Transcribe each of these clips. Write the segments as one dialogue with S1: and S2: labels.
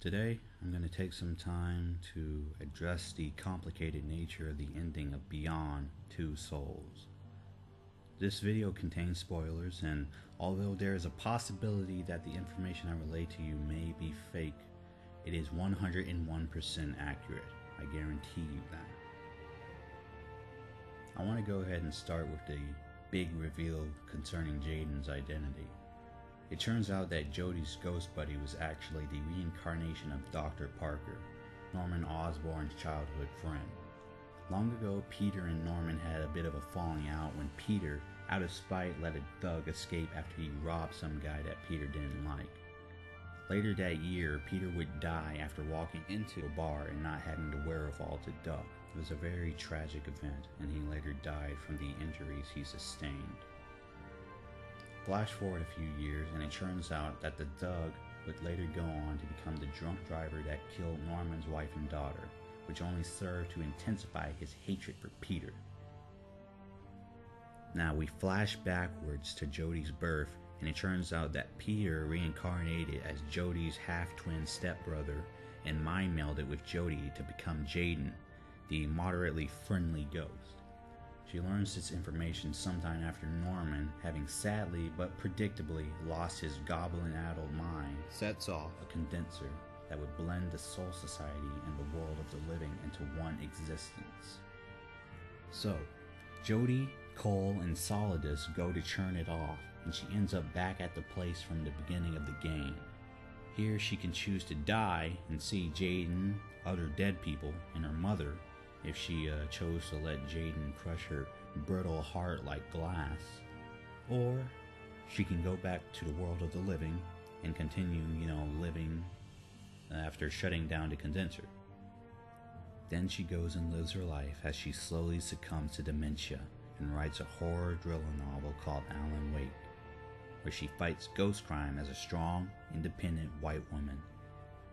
S1: Today, I'm going to take some time to address the complicated nature of the ending of Beyond Two Souls. This video contains spoilers, and although there is a possibility that the information I relate to you may be fake, it is 101% accurate. I guarantee you that. I want to go ahead and start with the big reveal concerning Jaden's identity. It turns out that Jodie's ghost buddy was actually the reincarnation of Dr. Parker, Norman Osborn's childhood friend. Long ago, Peter and Norman had a bit of a falling out when Peter, out of spite, let a thug escape after he robbed some guy that Peter didn't like. Later that year, Peter would die after walking into a bar and not having the wherewithal to duck. It was a very tragic event, and he later died from the injuries he sustained. Flash forward a few years, and it turns out that the thug would later go on to become the drunk driver that killed Norman's wife and daughter, which only served to intensify his hatred for Peter. Now we flash backwards to Jodie's birth, and it turns out that Peter reincarnated as Jodie's half-twin stepbrother and mind-melded with Jodie to become Jaden, the moderately friendly ghost. She learns this information sometime after Norman, having sadly but predictably lost his goblin-addled mind, sets off a condenser that would blend the Soul Society and the world of the living into one existence. So, Jodie, Cole, and Solidus go to churn it off, and she ends up back at the place from the beginning of the game. Here she can choose to die and see Jaden, other dead people, and her mother, if she chose to let Jaden crush her brittle heart like glass. Or she can go back to the world of the living and continue, living after shutting down the condenser. Then she goes and lives her life as she slowly succumbs to dementia and writes a horror thriller novel called Alan Wake, where she fights ghost crime as a strong, independent white woman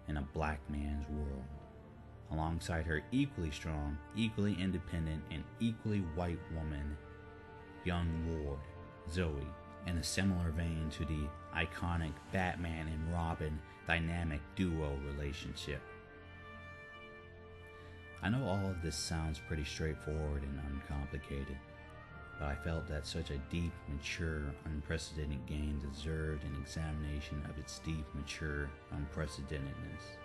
S1: in a black man's world, alongside her equally strong, equally independent, and equally white woman, young Ward, Zoe, in a similar vein to the iconic Batman and Robin dynamic duo relationship. I know all of this sounds pretty straightforward and uncomplicated, but I felt that such a deep, mature, unprecedented game deserved an examination of its deep, mature, unprecedentedness.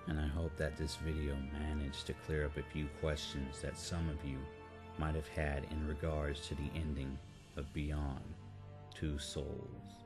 S1: And I hope that this video managed to clear up a few questions that some of you might have had in regards to the ending of Beyond Two Souls.